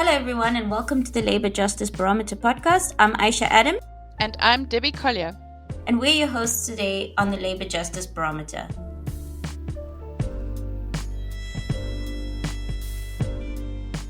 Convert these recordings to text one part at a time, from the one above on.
Hello, everyone, and welcome to the Labour Justice Barometer podcast. I'm Aisha Adam. And I'm Debbie Collier. And we're your hosts today on the Labour Justice Barometer.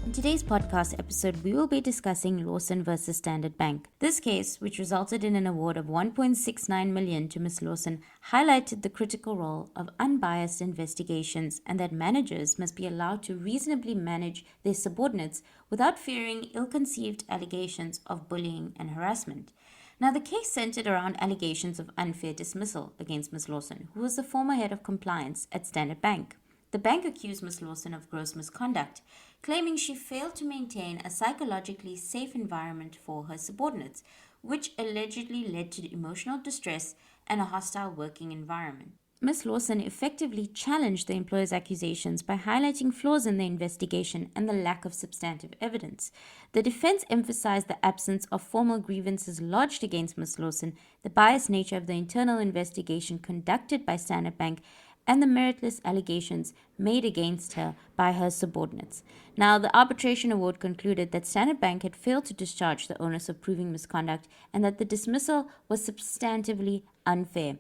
In today's podcast episode, we will be discussing Lawson versus Standard Bank. This case, which resulted in an award of $1.69 million to Ms. Lawson, highlighted the critical role of unbiased investigations and that managers must be allowed to reasonably manage their subordinates without fearing ill-conceived allegations of bullying and harassment. Now, the case centered around allegations of unfair dismissal against Ms. Lawson, who was the former head of compliance at Standard Bank. The bank accused Ms. Lawson of gross misconduct, claiming she failed to maintain a psychologically safe environment for her subordinates, which allegedly led to emotional distress and a hostile working environment. Ms. Lawson effectively challenged the employer's accusations by highlighting flaws in the investigation and the lack of substantive evidence. The defense emphasized the absence of formal grievances lodged against Ms. Lawson, the biased nature of the internal investigation conducted by Standard Bank, and the meritless allegations made against her by her subordinates. Now, the arbitration award concluded that Standard Bank had failed to discharge the onus of proving misconduct and that the dismissal was substantively unfair.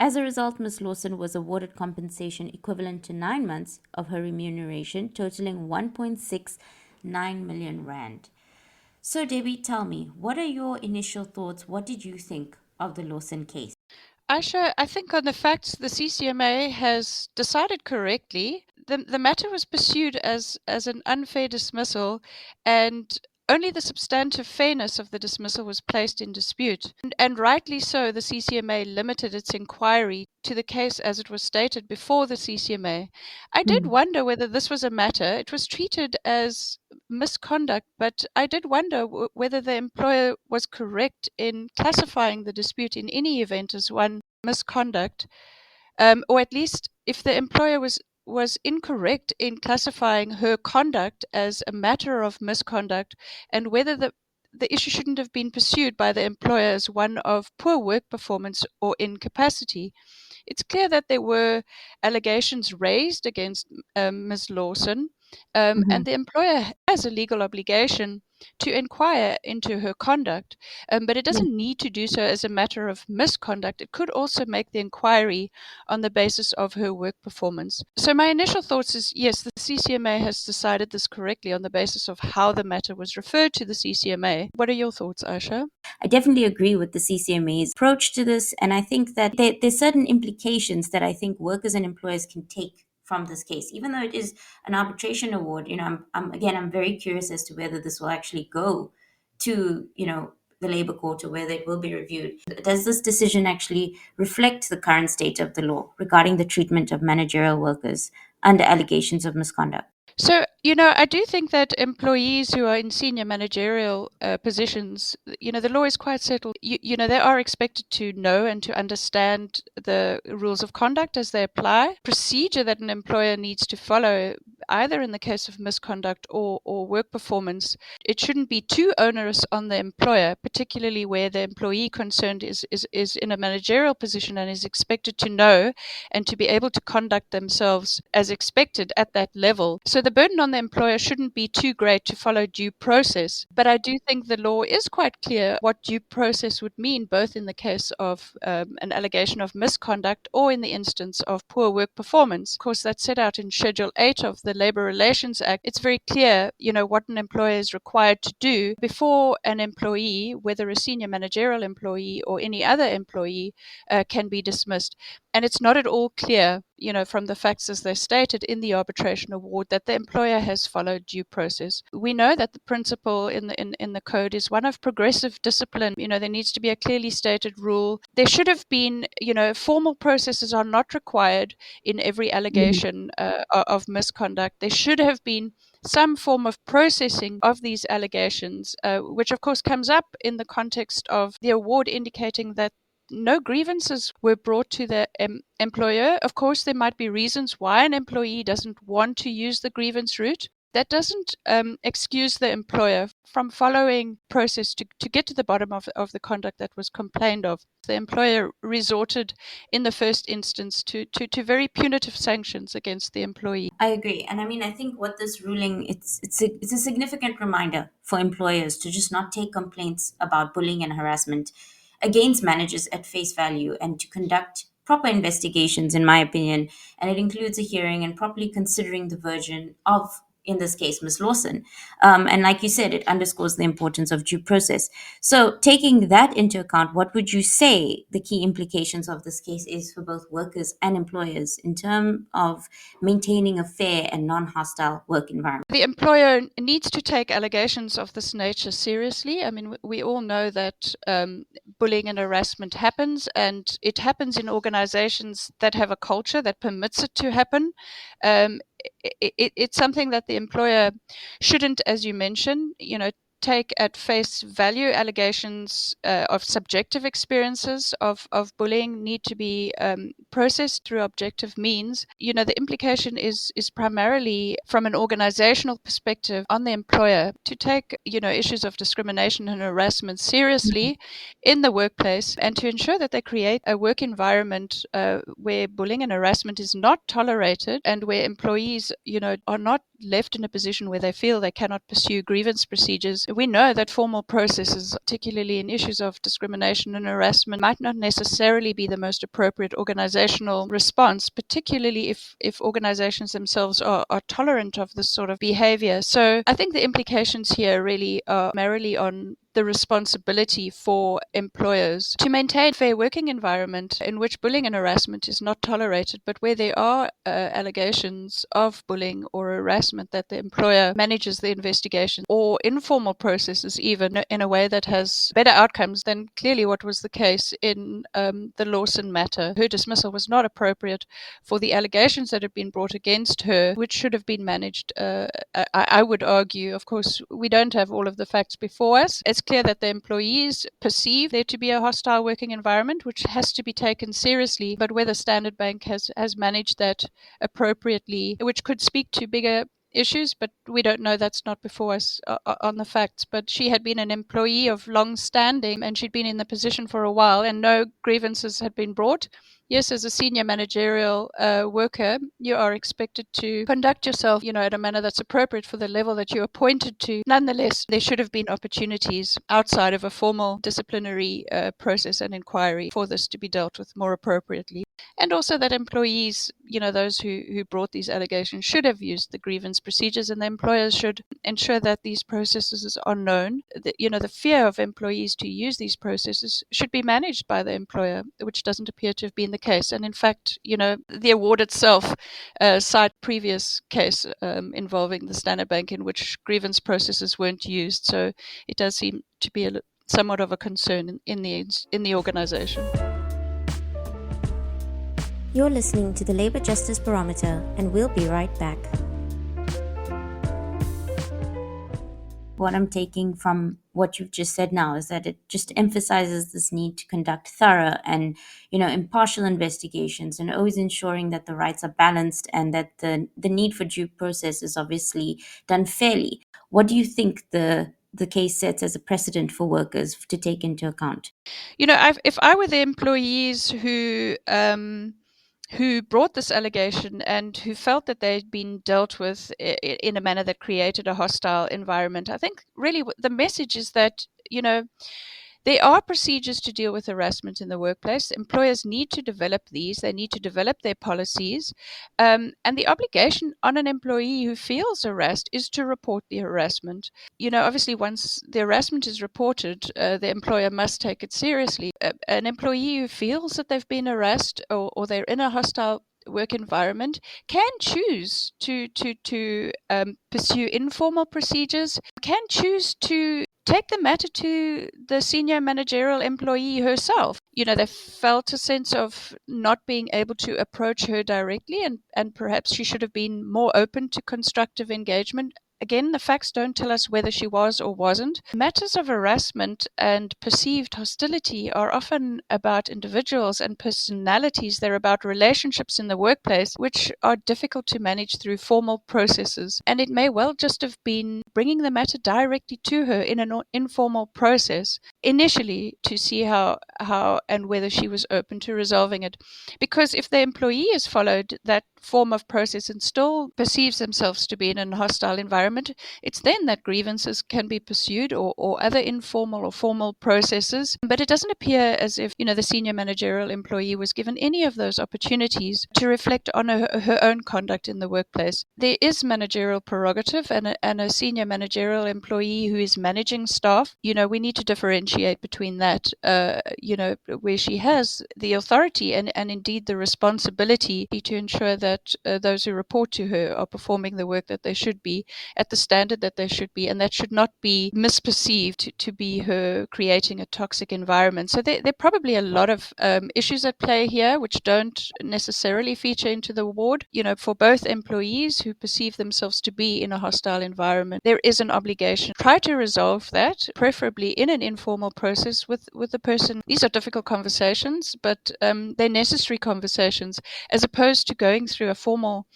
As a result, Ms. Lawson was awarded compensation equivalent to 9 months of her remuneration, totaling 1.69 million rand. So, Debbie, tell me, what are your initial thoughts? What did you think of the Lawson case? Aisha, I think on the facts, the CCMA has decided correctly. The matter was pursued as an unfair dismissal, and only the substantive fairness of the dismissal was placed in dispute. And rightly so, the CCMA limited its inquiry to the case as it was stated before the CCMA. I did wonder whether this was a matter. It was treated as misconduct, but I did wonder whether the employer was correct in classifying the dispute in any event as one misconduct, or at least if the employer was incorrect in classifying her conduct as a matter of misconduct, and whether the issue shouldn't have been pursued by the employer as one of poor work performance or incapacity. It's clear that there were allegations raised against Ms. Lawson, and the employer has a legal obligation to inquire into her conduct, but it doesn't need to do so as a matter of misconduct. It could also make the inquiry on the basis of her work performance. So my initial thoughts is, yes, the CCMA has decided this correctly on the basis of how the matter was referred to the CCMA. What are your thoughts, Aisha? I definitely agree with the CCMA's approach to this, and I think that there's certain implications that I think workers and employers can take from this case. Even though it is an arbitration award, I'm very curious as to whether this will actually go to, the labor court or whether it will be reviewed. Does this decision actually reflect the current state of the law regarding the treatment of managerial workers under allegations of misconduct? So, I do think that employees who are in senior managerial positions, the law is quite settled. They are expected to know and to understand the rules of conduct as they apply. Procedure that an employer needs to follow, either in the case of misconduct or work performance, it shouldn't be too onerous on the employer, particularly where the employee concerned is in a managerial position and is expected to know and to be able to conduct themselves as expected at that level. So the burden on the employer shouldn't be too great to follow due process. But I do think the law is quite clear what due process would mean, both in the case of an allegation of misconduct or in the instance of poor work performance. Of course, that's set out in Schedule 8 of the Labour Relations Act. It's very clear, what an employer is required to do before an employee, whether a senior managerial employee or any other employee, can be dismissed. And it's not at all clear, from the facts as they're stated in the arbitration award, that the employer has followed due process. We know that the principle in the code is one of progressive discipline. There needs to be a clearly stated rule. There should have been, formal processes are not required in every allegation of misconduct. There should have been some form of processing of these allegations, which of course comes up in the context of the award indicating that no grievances were brought to the employer. Of course, there might be reasons why an employee doesn't want to use the grievance route. that doesn't excuse the employer from following process to get to the bottom of the conduct that was complained of. The employer resorted in the first instance to very punitive sanctions against the employee. I agree. And I mean, I think what this ruling, it's a significant reminder for employers to just not take complaints about bullying and harassment against managers at face value and to conduct proper investigations, in my opinion. And it includes a hearing and properly considering the version of, in this case, Ms. Lawson. And like you said, it underscores the importance of due process. So, taking that into account, what would you say the key implications of this case is for both workers and employers in terms of maintaining a fair and non-hostile work environment? The employer needs to take allegations of this nature seriously. I mean, we all know that bullying and harassment happens, and it happens in organizations that have a culture that permits it to happen. It's something that the employer shouldn't, as you mentioned, take at face value. Allegations of subjective experiences of bullying need to be processed through objective means. The implication is primarily from an organizational perspective on the employer to take, issues of discrimination and harassment seriously in the workplace, and to ensure that they create a work environment where bullying and harassment is not tolerated, and where employees, are not left in a position where they feel they cannot pursue grievance procedures. We know that formal processes, particularly in issues of discrimination and harassment, might not necessarily be the most appropriate organizational response, particularly if organizations themselves are tolerant of this sort of behavior. So I think the implications here really are primarily on the responsibility for employers to maintain a fair working environment in which bullying and harassment is not tolerated, but where there are allegations of bullying or harassment, that the employer manages the investigation or informal processes even in a way that has better outcomes than clearly what was the case in the Lawson matter. Her dismissal was not appropriate for the allegations that had been brought against her, which should have been managed. I would argue, of course, we don't have all of the facts before us. It's clear that the employees perceive there to be a hostile working environment, which has to be taken seriously. But whether Standard Bank has managed that appropriately, which could speak to bigger issues, but we don't know. That's not before us on the facts. But she had been an employee of long standing, and she'd been in the position for a while, and no grievances had been brought. Yes, as a senior managerial worker, you are expected to conduct yourself, in a manner that's appropriate for the level that you're appointed to. Nonetheless, there should have been opportunities outside of a formal disciplinary process and inquiry for this to be dealt with more appropriately. And also that employees, those who brought these allegations, should have used the grievance procedures, and the employers should ensure that these processes are known. The fear of employees to use these processes should be managed by the employer, which doesn't appear to have been the case. And in fact, the award itself cite previous case involving the Standard Bank in which grievance processes weren't used. So it does seem to be somewhat of a concern in the organization. You're listening to the Labour Justice Barometer, and we'll be right back. What I'm taking from what you've just said now is that it just emphasizes this need to conduct thorough and, impartial investigations, and always ensuring that the rights are balanced and that the need for due process is obviously done fairly. What do you think the case sets as a precedent for workers to take into account? If I were the employees who brought this allegation and who felt that they'd been dealt with in a manner that created a hostile environment, I think really the message is that, there are procedures to deal with harassment in the workplace. Employers need to develop these. They need to develop their policies. And the obligation on an employee who feels harassed is to report the harassment. Obviously, once the harassment is reported, the employer must take it seriously. An employee who feels that they've been harassed or they're in a hostile work environment can choose to pursue informal procedures, can choose to take the matter to the senior managerial employee herself. They felt a sense of not being able to approach her directly, and perhaps she should have been more open to constructive engagement. Again, the facts don't tell us whether she was or wasn't. Matters of harassment and perceived hostility are often about individuals and personalities. They're about relationships in the workplace, which are difficult to manage through formal processes. And it may well just have been bringing the matter directly to her in an informal process, initially to see how and whether she was open to resolving it. Because if the employee has followed that form of process and still perceives themselves to be in a hostile environment, it's then that grievances can be pursued, or other informal or formal processes. But it doesn't appear as if, the senior managerial employee was given any of those opportunities to reflect on her own conduct in the workplace. There is managerial prerogative, and a senior managerial employee who is managing staff, we need to differentiate between that, where she has the authority and indeed the responsibility to ensure that those who report to her are performing the work that they should be, at the standard that they should be, and that should not be misperceived to be her creating a toxic environment. So there are probably a lot of issues at play here, which don't necessarily feature into the award. For both employees who perceive themselves to be in a hostile environment, there is an obligation to try to resolve that, preferably in an informal process with the person. These are difficult conversations, but they're necessary conversations, as opposed to going through a formal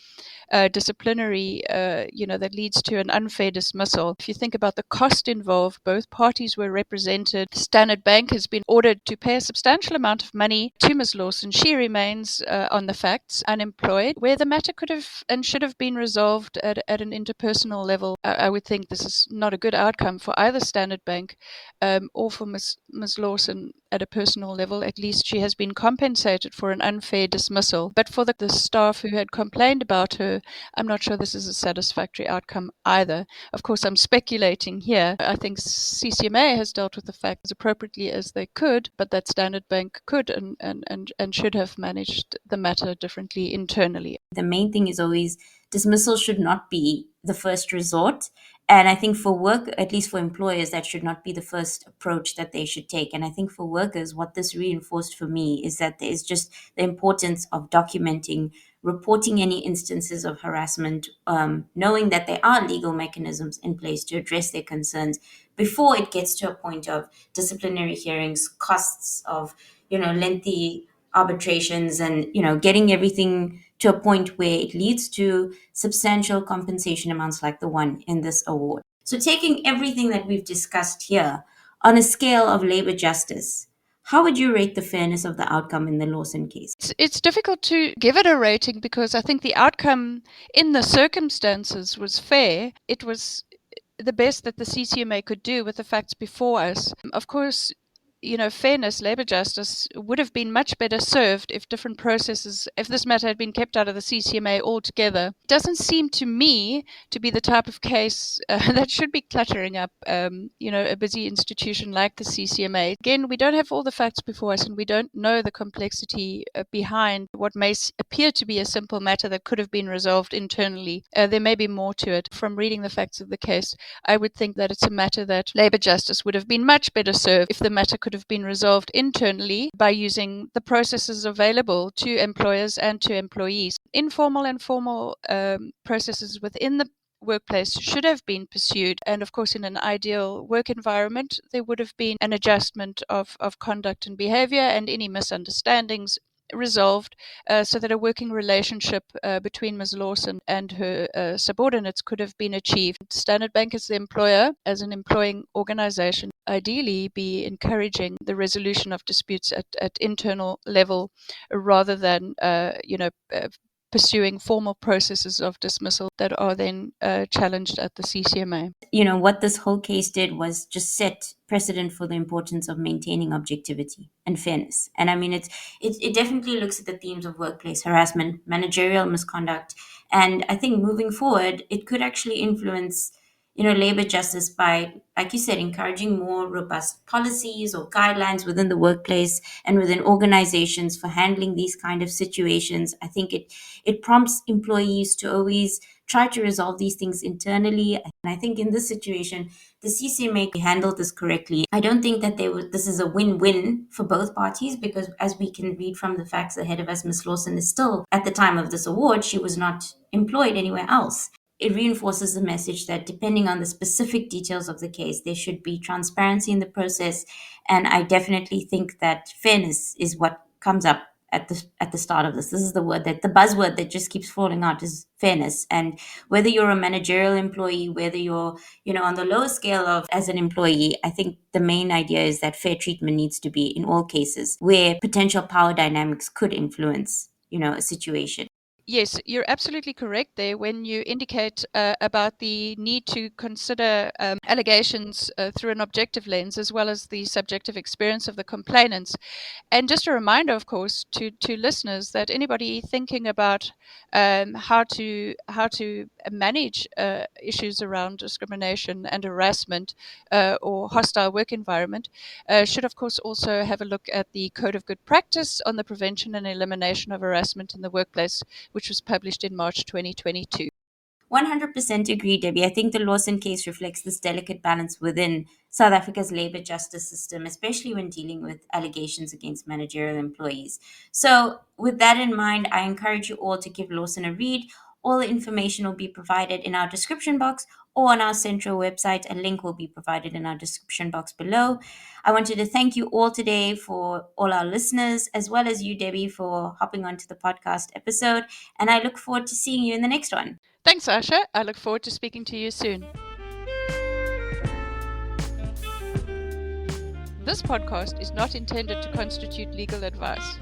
disciplinary, that leads to an unfair dismissal. If you think about the cost involved, both parties were represented. Standard Bank has been ordered to pay a substantial amount of money to Ms. Lawson. She remains, on the facts, unemployed, where the matter could have and should have been resolved at an interpersonal level. I would think this is not a good outcome for either Standard Bank or for Ms. Lawson at a personal level. At least she has been compensated for an unfair dismissal. But for the staff who had complained about her, I'm not sure this is a satisfactory outcome either. Of course, I'm speculating here. I think CCMA has dealt with the facts as appropriately as they could, but that Standard Bank could and should have managed the matter differently internally. The main thing is always dismissal should not be the first resort. And I think for work, at least for employers, that should not be the first approach that they should take. And I think for workers, what this reinforced for me is that there is just the importance of documenting, reporting any instances of harassment, knowing that there are legal mechanisms in place to address their concerns before it gets to a point of disciplinary hearings, costs of, lengthy arbitrations, and, getting everything to a point where it leads to substantial compensation amounts like the one in this award. So taking everything that we've discussed here on a scale of labor justice, how would you rate the fairness of the outcome in the Lawson case? It's difficult to give it a rating because I think the outcome in the circumstances was fair. It was the best that the CCMA could do with the facts before us. Of course, fairness, labor justice would have been much better served if different processes, if this matter had been kept out of the CCMA altogether. It doesn't seem to me to be the type of case that should be cluttering up, a busy institution like the CCMA. Again, we don't have all the facts before us, and we don't know the complexity behind what may appear to be a simple matter that could have been resolved internally. There may be more to it. From reading the facts of the case, I would think that it's a matter that labor justice would have been much better served if the matter could have been resolved internally by using the processes available to employers and to employees. Informal and formal processes within the workplace should have been pursued, and of course in an ideal work environment there would have been an adjustment of conduct and behavior, and any misunderstandings resolved so that a working relationship between Ms. Lawson and her subordinates could have been achieved. Standard Bank as the employer, as an employing organization, ideally be encouraging the resolution of disputes at internal level rather than pursuing formal processes of dismissal that are then challenged at the CCMA. What this whole case did was just set precedent for the importance of maintaining objectivity and fairness. And I mean, it definitely looks at the themes of workplace harassment, managerial misconduct. And I think moving forward, it could actually influence, labor justice by, like you said, encouraging more robust policies or guidelines within the workplace and within organizations for handling these kind of situations. I think it prompts employees to always try to resolve these things internally. And I think in this situation, the CCMA handled this correctly. I don't think that this is a win-win for both parties, because as we can read from the facts ahead of us, Ms. Lawson is still, at the time of this award, she was not employed anywhere else. it reinforces the message that depending on the specific details of the case, there should be transparency in the process. And I definitely think that fairness is what comes up at the start of this. This is the word, that the buzzword that just keeps falling out is fairness. And whether you're a managerial employee, whether you're, on the lower scale of as an employee, I think the main idea is that fair treatment needs to be in all cases where potential power dynamics could influence, a situation. Yes, you're absolutely correct there when you indicate about the need to consider allegations through an objective lens as well as the subjective experience of the complainants. And just a reminder, of course, to listeners that anybody thinking about how to manage issues around discrimination and harassment or hostile work environment should, of course, also have a look at the Code of Good Practice on the prevention and elimination of harassment in the workplace, which was published in March 2022. 100% agree, Debbie. I think the Lawson case reflects this delicate balance within South Africa's labor justice system, especially when dealing with allegations against managerial employees. So, with that in mind, I encourage you all to give Lawson a read. All the information will be provided in our description box or on our central website. A link will be provided in our description box below. I wanted to thank you all today, for all our listeners, as well as you, Debbie, for hopping onto the podcast episode. And I look forward to seeing you in the next one. Thanks, Aisha. I look forward to speaking to you soon. This podcast is not intended to constitute legal advice.